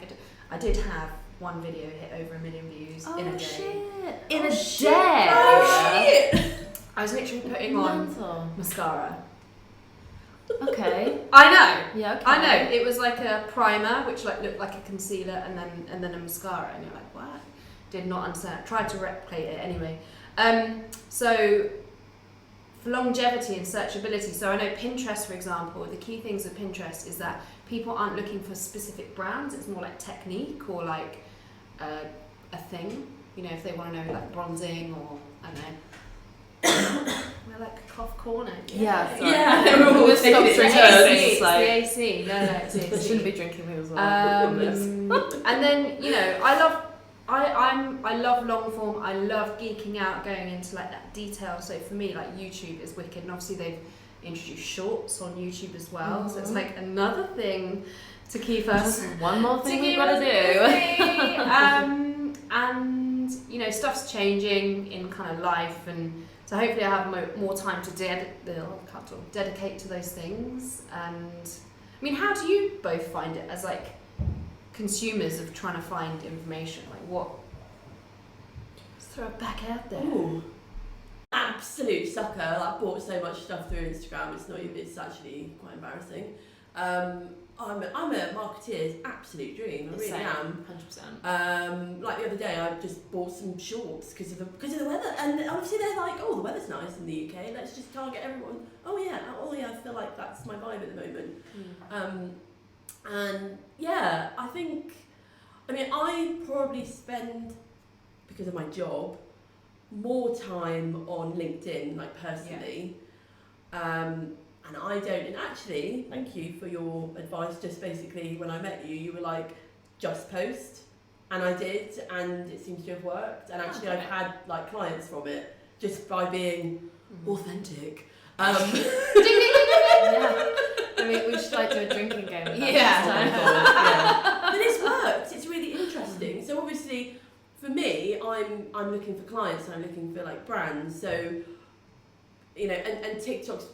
I did have one video hit over 1 million views in a day. Shit. In a day? Oh shit! I was literally putting on mascara. Okay. I know. Yeah. Okay. I know. It was like a primer, which like looked like a concealer, and then a mascara, and you're like, what? Did not understand. Tried to replicate it anyway. So for longevity and searchability, so I know Pinterest, for example, the key things of Pinterest is that people aren't looking for specific brands. It's more like technique or like a thing. You know, if they want to know like bronzing or I don't know. We're like cough corner. Yeah. Sorry. Yeah. We're always Taking stops it drinking. in turns. It's Like, the AC. No, it's the they AC. shouldn't be drinking me as well. And then, you know, I love long form. I love geeking out, going into like that detail. So for me, like YouTube is wicked, and obviously they've introduced shorts on YouTube as well. So it's like another thing to keep us. One more thing we've got to do. And you know, stuff's changing in kind of life, and so hopefully I have more time to dedicate to those things. And I mean, how do you both find it as like consumers of trying to find information? Like what? Just throw it back out there. Ooh. Absolute sucker. I bought so much stuff through Instagram. It's actually quite embarrassing. I'm a marketeer's absolute dream. I really am. 100%. Like the other day, I just bought some shorts because of the weather, and obviously they're like, oh, the weather's nice in the UK. Let's just target everyone. Oh yeah. I feel like that's my vibe at the moment. And yeah, I probably spend, because of my job, more time on LinkedIn, like personally. And I don't, and actually, thank you for your advice. Just basically, when I met you, you were like, just post, and I did, and it seems to have worked. And actually, I've had like clients from it just by being authentic. Yeah. I mean, we should like do a drinking game. With that Yeah. But it's worked. It's really interesting. So obviously, for me, I'm looking for clients, and I'm looking for like brands. So, you know, and TikTok's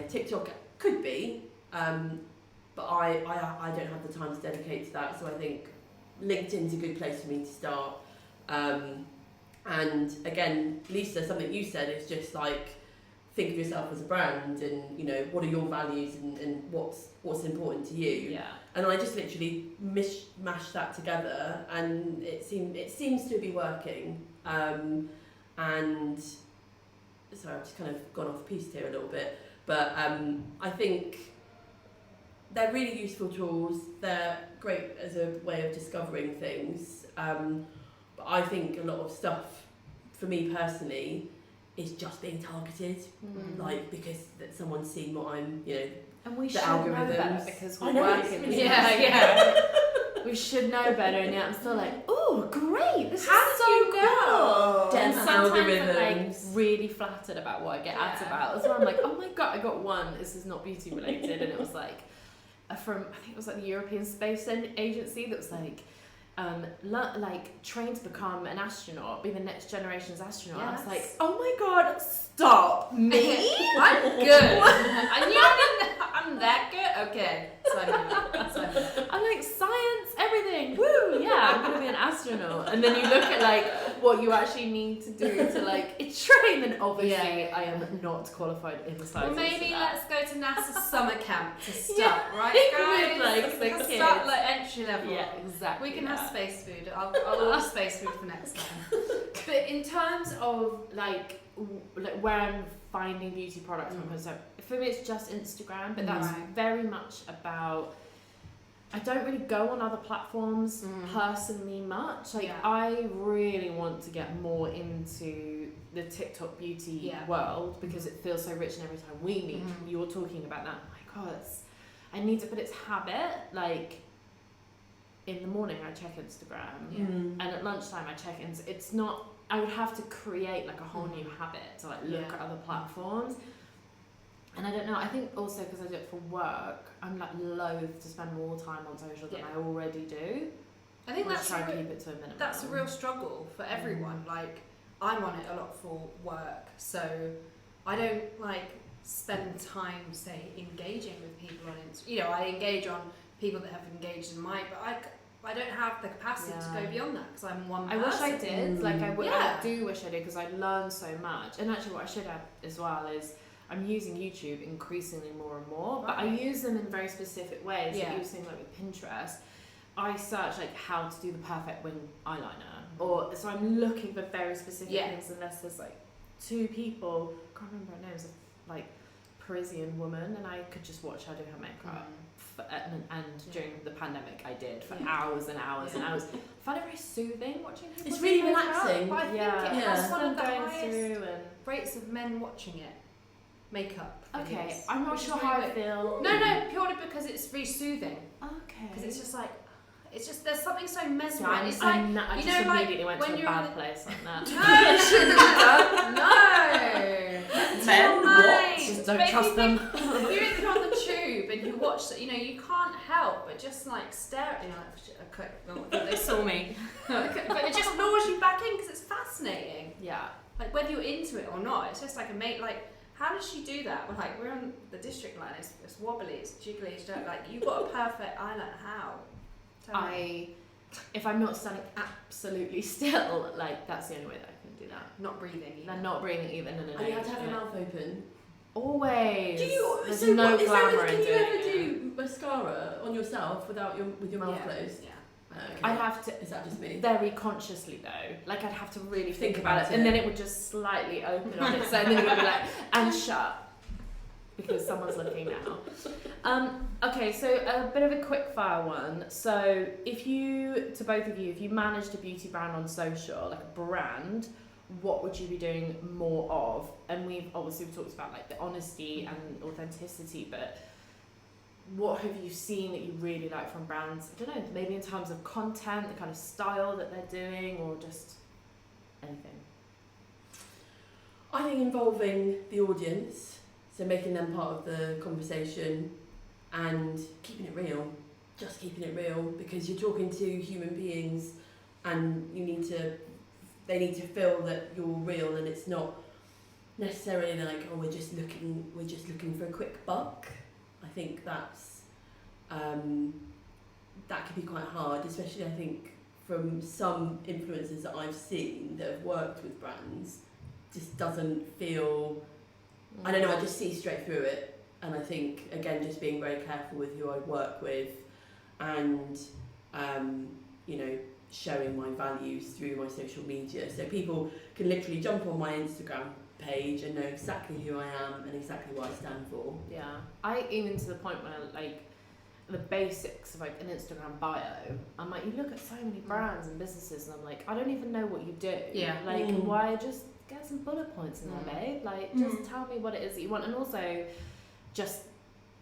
TikTok could be, but I don't have the time to dedicate to that. So I think LinkedIn's a good place for me to start. And again, Lisa, something you said is just like, think of yourself as a brand, and you know, what are your values and what's important to you. Yeah. And I just literally mashed that together, and it seems to be working. And sorry, I've just kind of gone off piste here a little bit, but I think they're really useful tools. They're great as a way of discovering things. But I think a lot of stuff, for me personally, is just being targeted, like because that someone's seen what I'm, you know, And we the should know algorithms. better because I we know, work it's in really this. Yeah. We should know better, and yet I'm still like, oh, great! This How is did so you good. Damn And sometimes I'm like algorithms. really flattered about what I get ads about. So I'm like, oh my god, I got one. This is not beauty related, and it was like from, I think it was like the European Space Agency that was like trained to become an astronaut, be the next generation's astronaut. Yes. I was like, oh my god, stop me! I'm good. I'm that good. Okay. So I'm like, science, everything, woo, yeah, I'm gonna be an astronaut. And then you look at like what you actually need to do to like train, and obviously I am not qualified in the science. Well, maybe let's go to NASA's summer camp to start, Yeah. right, With, guys? like, the Let's kids. start like entry level. Yeah, exactly. We can that. have space food. I'll order space food for next time. But in terms of like where I'm finding beauty products from, so for me it's just Instagram, but that's Right. very much about, I don't really go on other platforms personally much. Like I really want to get more into the TikTok beauty world because it feels so rich, and every time we meet, you're talking about that. Oh my god, I need to put its habit, like in the morning I check Instagram and at lunchtime I check it's not, I would have to create like a whole new habit to like look at other platforms. And I don't know, I think also because I do it for work, I'm like loath to spend more time on social than I already do. I think that's try and keep it to a minimum. That's a real struggle for everyone. Like, I'm on it a lot for work, so I don't like spend time, say, engaging with people on Instagram. You know, I engage on people that have engaged in mine, but I don't have the capacity to go beyond that because I'm one person. I wish I did. Like, I do wish I did because I learned so much. And actually, what I should add as well is I'm using YouTube increasingly more and more, but I use them in very specific ways. Like using like with Pinterest, I search like how to do the perfect wing eyeliner, or so I'm looking for very specific things. Unless there's like two people, I can't remember her names, like Parisian woman, and I could just watch her do her makeup. And during the pandemic, I did for hours and hours and hours. I find it very soothing watching people. It's really relaxing. But I think it has one of the going highest through and rates of men watching it. Makeup. Okay, videos, I'm not sure how I feel. No, purely because it's really soothing. Okay. Because it's just like, it's just, there's something so mesmerizing. Yeah, it's like, I you just know, immediately like, went to when a you're bad place like that. No, you shouldn't have done. No. Men, what? Just don't trust them. If you're on the tube and you watch it, you know, you can't help but just like stare at, you know, okay, they saw me. But it just lures you back in because it's fascinating. Yeah. Like, whether you're into it or not, it's just like a mate, like, how does she do that? We're like, we're on the district line, it's wobbly, it's jiggly, it's like, you've got a perfect eyeliner, how? If I'm not standing absolutely still, like, that's the only way that I can do that. Not breathing either. And not breathing even. And you have to have your mouth open. Always. Do you? There's So no what, is glamour there, in can you doing ever it. do mascara on yourself with your mouth closed? Yeah. Okay. I'd have to. Is that just me? Very consciously though. Like, I'd have to really Think about about it, and then it would just slightly open on its own, and then it would be like, and shut. Because someone's looking now. Okay, so a bit of a quick fire one. So if you managed a beauty brand on social, like a brand, what would you be doing more of? And we've talked about like the honesty and authenticity, but what have you seen that you really like from brands? I don't know, maybe in terms of content, the kind of style that they're doing, or just anything. I think involving the audience, so making them part of the conversation and keeping it real, just keeping it real, because you're talking to human beings and they need to feel that you're real, and it's not necessarily like, oh, we're just looking for a quick buck. I think that's that can be quite hard, especially I think from some influencers that I've seen that have worked with brands. Just doesn't feel, I don't know, I just see straight through it. And I think, again, just being very careful with who I work with and, you know, showing my values through my social media. So people can literally jump on my Instagram page and know exactly who I am and exactly what I stand for. Yeah, I even to the point when I like the basics of like an Instagram bio, I'm like, you look at so many brands and businesses and I'm like, I don't even know what you do. Yeah. Like, why just get some bullet points in there, babe? Like, just tell me what it is that you want. And also, just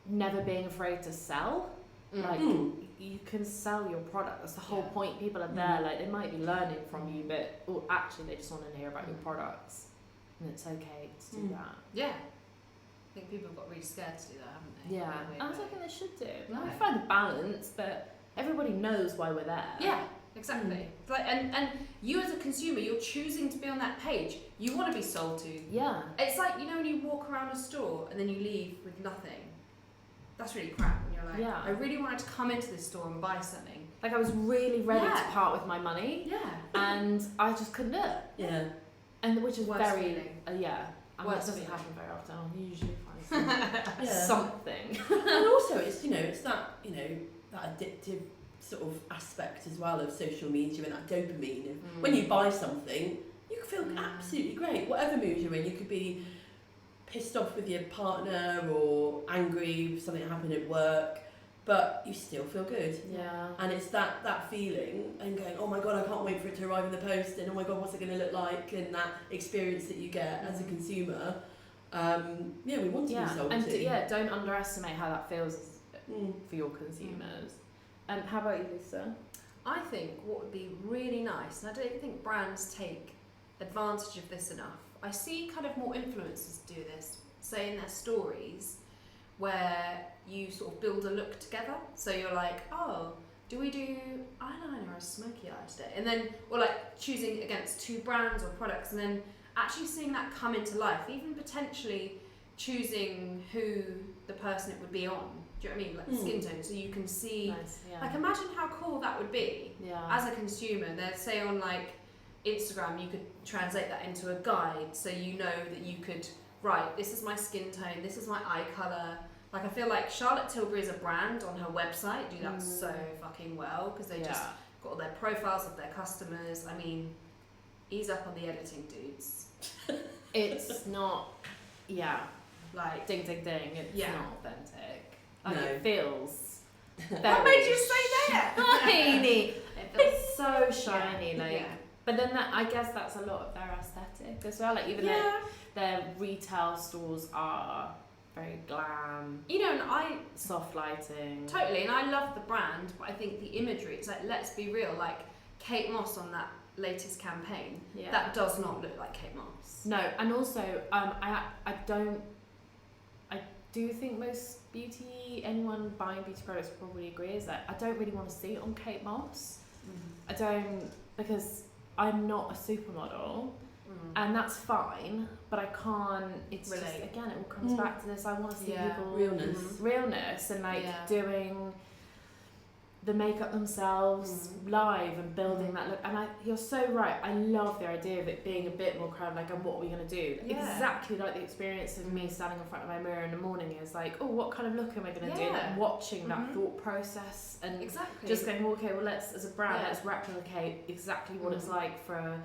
never being afraid to sell. Like, you can sell your product. That's the whole point. People are there, like, they might be learning from you, but actually they just want to hear about your products. And it's okay to do that. Yeah. I think people have got really scared to do that, haven't they? Yeah. In a weird I way. don't think they should do. No. I find the balance, but everybody knows why we're there. Yeah, exactly. Like, and you as a consumer, you're choosing to be on that page. You want to be sold to. Yeah. It's like, you know, when you walk around a store and then you leave with nothing. That's really crap. And you're like, Yeah. I really wanted to come into this store and buy something. Like, I was really ready Yeah. to part with my money, Yeah. and I just couldn't do it. Yeah. And which is Worst very feeling. Yeah. And Worst that doesn't feeling. happen very often. I'll usually find Yeah. something. And also it's, you know, it's that, you know, that addictive sort of aspect as well of social media and that dopamine. And when you buy something, you can feel absolutely great. Whatever mood you're in, you could be pissed off with your partner or angry with something that happened at work, but you still feel good. Yeah. And it's that feeling and going, oh my god, I can't wait for it to arrive in the post, and oh my god, what's it going to look like, and that experience that you get as a consumer. Yeah, we want to be sold and to. don't underestimate how that feels for your consumers. How about you, Lisa? I think what would be really nice, and I don't think brands take advantage of this enough. I see kind of more influencers do this, say in their stories, where you sort of build a look together. So you're like, oh, do we do eyeliner or a smoky eye today? And then, or like choosing against 2 brands or products, and then actually seeing that come into life, even potentially choosing who the person it would be on. Do you know what I mean? Like skin tone, so you can see. Nice, yeah. Like, imagine how cool that would be as a consumer. They'd say on like Instagram, you could translate that into a guide, so you know that you could write, this is my skin tone, this is my eye colour. Like, I feel like Charlotte Tilbury as a brand on her website do that so fucking well, because they just got all their profiles of their customers. I mean, ease up on the editing, dudes. It's not, like ding ding ding, it's not authentic. Like, No. it feels What very made you say that? shiny. It feels so shiny, like. Yeah. But then I guess that's a lot of their aesthetic as well. Like, even their retail stores are very glam, You know, and I soft lighting. totally, and I love the brand, but I think the imagery, it's like, let's be real, like Kate Moss on that latest campaign, that does not look like Kate Moss. No, and also I do think most anyone buying beauty products probably agree, is that I don't really want to see it on Kate Moss. I don't, because I'm not a supermodel, and that's fine, but I can't, it's Relate. just, again, it all comes back to this, I want to see people realness and like doing the makeup themselves live and building that look. And you're so right, I love the idea of it being a bit more crowd, like, and what are we going to do? Exactly like the experience of me standing in front of my mirror in the morning is like, oh, what kind of look am I going to do? And watching that thought process and just going, well, okay, well, let's, as a brand, let's replicate exactly what it's like for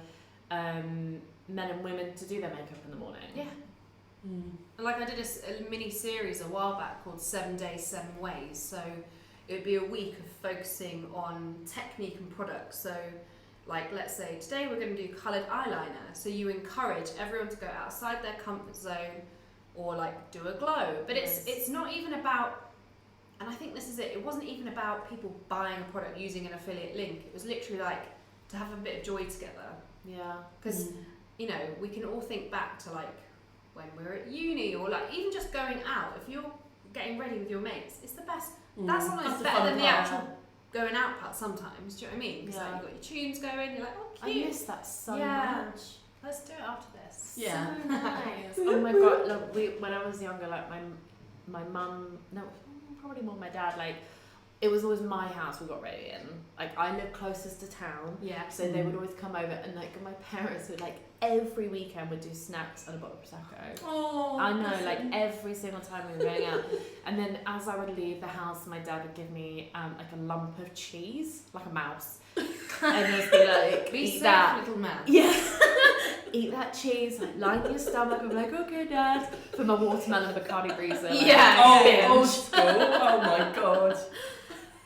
men and women to do their makeup in the morning. And like, I did a mini series a while back called 7 Days, 7 Ways. So it would be a week of focusing on technique and products. So, like, let's say today we're going to do coloured eyeliner. So you encourage everyone to go outside their comfort zone, or like do a glow. But it's not even about, and I think this is it. It wasn't even about people buying a product using an affiliate link. It was literally like to have a bit of joy together. Yeah. Because you know, we can all think back to like when we were at uni, or like even just going out. If you're getting ready with your mates, it's the best. That's almost better than the actual going out part sometimes. Do you know what I mean? Because like, you've got your tunes going, you're like, oh, cute. I miss that so much. Let's do it after this. So nice. Oh my god, look, when I was younger, like my mum, no, probably more my dad, like, it was always my house we got ready in. Like, I lived closest to town, so they would always come over, and like my parents would like every weekend would do snacks and a bottle of prosecco. Oh, I know, like every single time we were going out. And then as I would leave the house, my dad would give me like a lump of cheese, like a mouse, and just be like, Be eat safe, that. little man. Eat that cheese, like, line your stomach. I'm like, okay, Dad. For my watermelon Bacardi Breezer. Like, old school. Oh my god.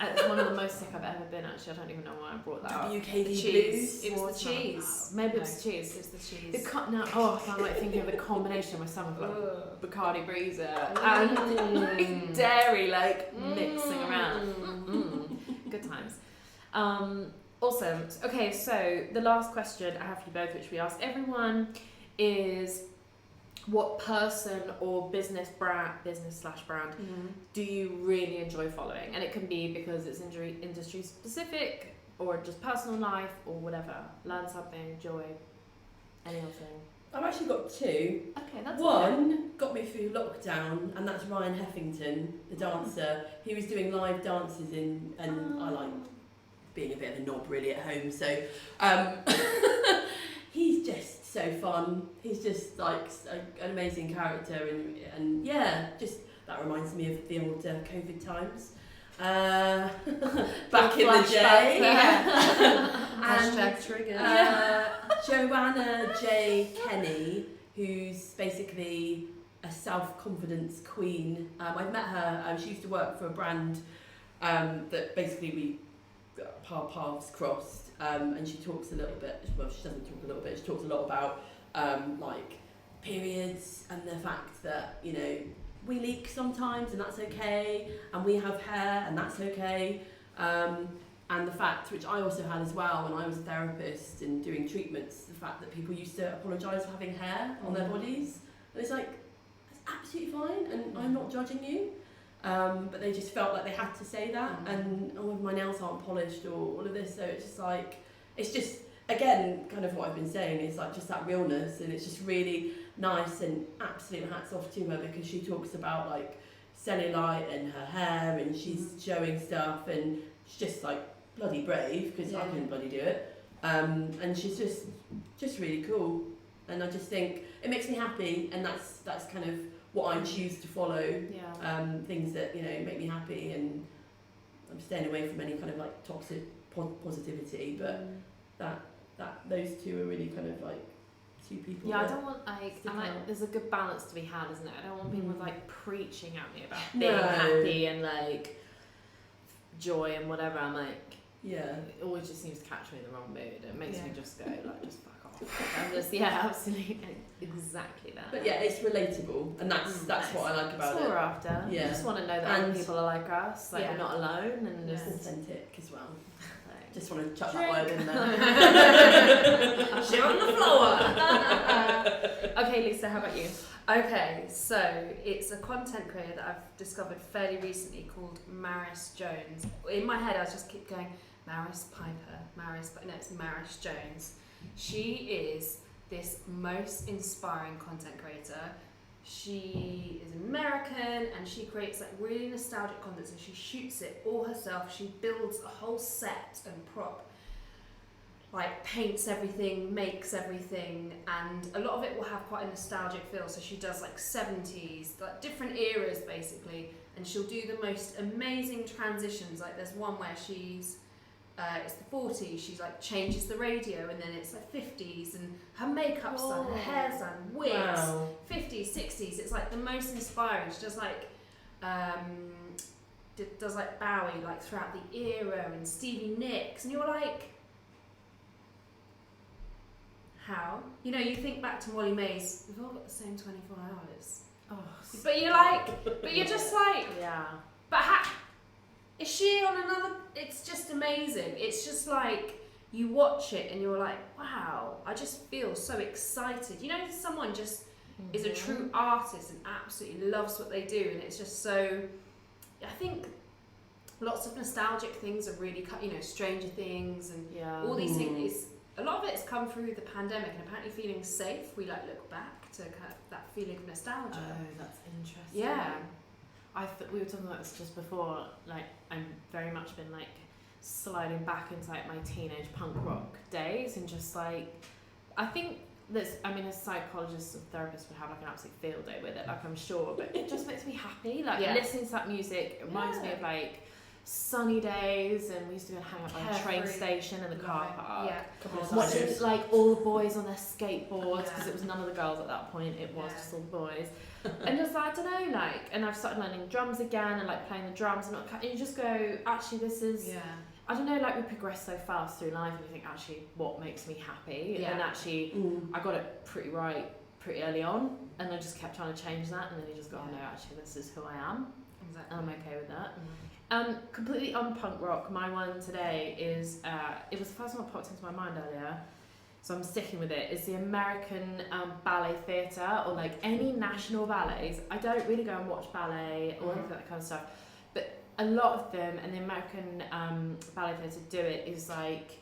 It's one of the most sick I've ever been, actually. I don't even know why I brought that up. WKD Cheese. Blues. It was the cheese. Maybe it's the cheese. It's the cheese. I'm like thinking of the combination with some of like Bacardi Breezer and like dairy, like mixing around. Good times. Awesome. Okay, so the last question I have for you both, which we ask everyone, is what person or business brand do you really enjoy following? And it can be because it's industry specific, or just personal life, or whatever. Learn something, joy, anything. I've actually got 2. Okay, that's One got me through lockdown, and that's Ryan Heffington, the dancer. He was doing live dances and I like being a bit of a knob really at home, so he's just so fun. He's just like an amazing character, and yeah, just that reminds me of the old COVID times. Back in the day. Hashtag trigger. Joanna J. Kenny, who's basically a self-confidence queen. I've met her. She used to work for a brand that basically we our paths crossed, and she talks a little bit. Well, she doesn't talk a little bit. She talks a lot about like periods and the fact that, you know, we leak sometimes, and that's okay, and we have hair, and that's okay. And the fact, which I also had as well when I was a therapist and doing treatments, the fact that people used to apologise for having hair on their bodies. And it's like, that's absolutely fine, and I'm not judging you. But they just felt like they had to say that, and my nails aren't polished, or all of this. So it's just like, it's just, again, kind of what I've been saying, is like just that realness, and it's just really nice, and absolute hats off to her, because she talks about like cellulite and her hair, and she's showing stuff, and she's just like bloody brave, because I couldn't bloody do it. And she's just really cool, and I just think it makes me happy, and that's kind of what I choose to follow. Things that, you know, make me happy, and I'm staying away from any kind of like toxic positivity, but that those two are really kind of like two people. I don't want there's a good balance to be had, isn't it? I don't want people like preaching at me about being happy and like joy and whatever. I'm like, it always just seems to catch me in the wrong mood. It makes me just go like, just fuck off. I'm just absolutely exactly that. But it's relatable, and that's nice. What I like about that's it. what we're after. Yeah. We just want to know that other people are like us, like we're not alone, and it's just authentic as well. Just want to chuck that word in there. shit on the floor. Okay, Lisa, how about you? Okay, so it's a content creator that I've discovered fairly recently called Maris Jones. In my head, I just keep going, Maris Piper, no, it's Maris Jones. She is this most inspiring content creator. She is American, and she creates like really nostalgic content, so she shoots it all herself. She builds a whole set and prop, like paints everything, makes everything, and a lot of it will have quite a nostalgic feel. So she does like 70s, like different eras basically, and she'll do the most amazing transitions. Like there's one where she's it's the 40s, she's like changes the radio, and then it's like 50s, and her makeup's done, her hair's done, wigs, 50s, 60s. It's like the most inspiring. She does like does like Bowie like throughout the era, and Stevie Nicks, and you're like, how? You know, you think back to Molly Mays, we've all got the same 24 hours. But you're like, but you're just like, but is she on another? It's just amazing. It's just like, you watch it and you're like, wow, I just feel so excited. You know, someone just is a true artist and absolutely loves what they do, and it's just so, I think lots of nostalgic things are really, you know, Stranger Things and all these things. A lot of it has come through the pandemic, and apparently feeling safe, we like look back to kind of that feeling of nostalgia. Oh, that's interesting. Yeah. We were talking about this just before, like I'm very much been like sliding back into like my teenage punk rock days, and just like, I think a psychologist and therapist would have like an absolute field day with it, like I'm sure, but it just makes me happy, like listening to that music. It reminds me of like sunny days, and we used to go and hang out by the train station and the car park, watching like all the boys on their skateboards, because it was none of the girls at that point, it was just all the boys. And just I don't know, like, and I've started learning drums again, and like playing the drums, and you just go, actually this is I don't know, like we progress so fast through life, and you think actually what makes me happy, and actually I got it pretty right pretty early on, and I just kept trying to change that, and then you just go, oh no, actually this is who I am, and I'm okay with that. Completely on punk rock, my one today is, it was the first one that popped into my mind earlier, so I'm sticking with it, is the American ballet theatre, or like any national ballets. I don't really go and watch ballet or anything that kind of stuff, but a lot of them, and the American ballet theatre do it, is like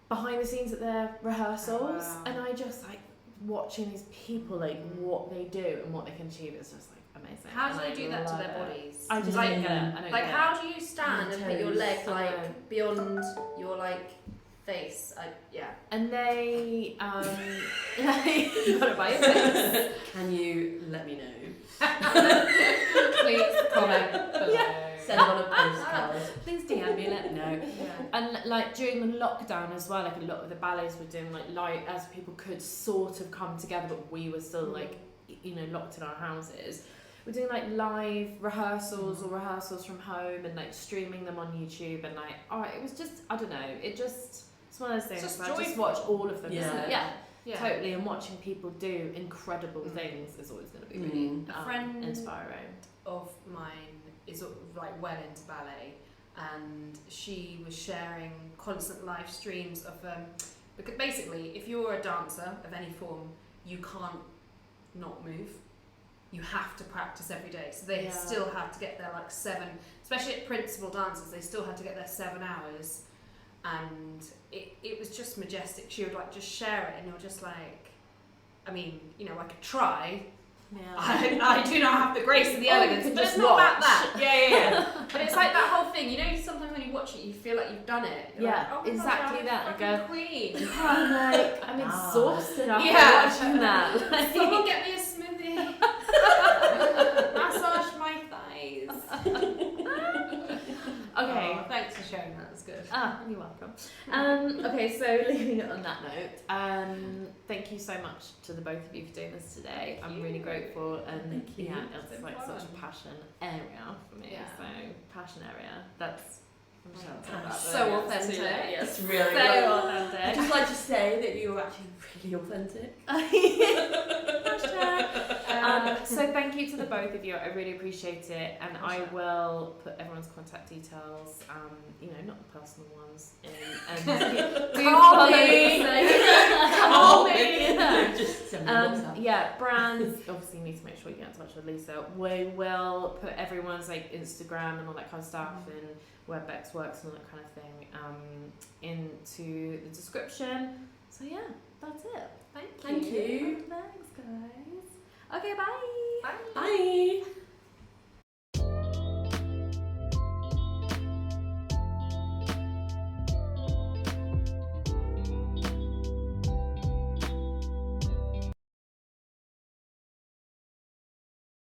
behind the scenes at their rehearsals, and I just like watching these people, like what they do and what they can achieve, it's just like amazing. How do they do that to their bodies? I just don't get it. I don't like, get how do you stand and put your leg like beyond your like face? And they you got it by your face. Can you let me know? Please comment below. Send on a postcard. Please DM me, let me know. And like during the lockdown as well, like a lot of the ballets were doing like as people could sort of come together, but we were still like, you know, locked in our houses. We're doing like live rehearsals or rehearsals from home, and like streaming them on YouTube, and like, it was just, I don't know, it's one of those things. Just I just watch all of them. Yeah. Totally, and watching people do incredible things is always going to be really A friend inspiring. of mine is like well into ballet, and she was sharing constant live streams of because basically if you're a dancer of any form, you can't not move. You have to practice every day, so they still have to get their like 7, especially at principal dancers, they still had to get their 7 hours, and it was just majestic. She would like just share it, and you're just like, I mean, you know, I could try. I do not have the grace and the elegance, but it's not about that. Yeah. But it's like that whole thing, you know, sometimes when you watch it, you feel like you've done it. You're like, oh my exactly God, that. I'm I go, queen. I'm exhausted after watching that. Like, Someone get me a smoothie. Massage my thighs. Okay, thanks for sharing that. That's good. You're welcome. Okay, so leaving it on that note, thank you so much to the both of you for doing this today. I'm really grateful, and it's like such a passion area for me. So passion area. That's so authentic. Yes, really. So authentic. I'd just like to say that you were actually really authentic. So thank you to the both of you. I really appreciate it, and I will put everyone's contact details, not the personal ones, in. And Call me. Just send me WhatsApp. Brands. Obviously, you need to make sure you get in touch with Lisa. We will put everyone's like Instagram and all that kind of stuff, and where Bex works and all that kind of thing, into the description. So yeah, that's it. Thank you. Thanks, guys. Okay, bye. Bye. Bye.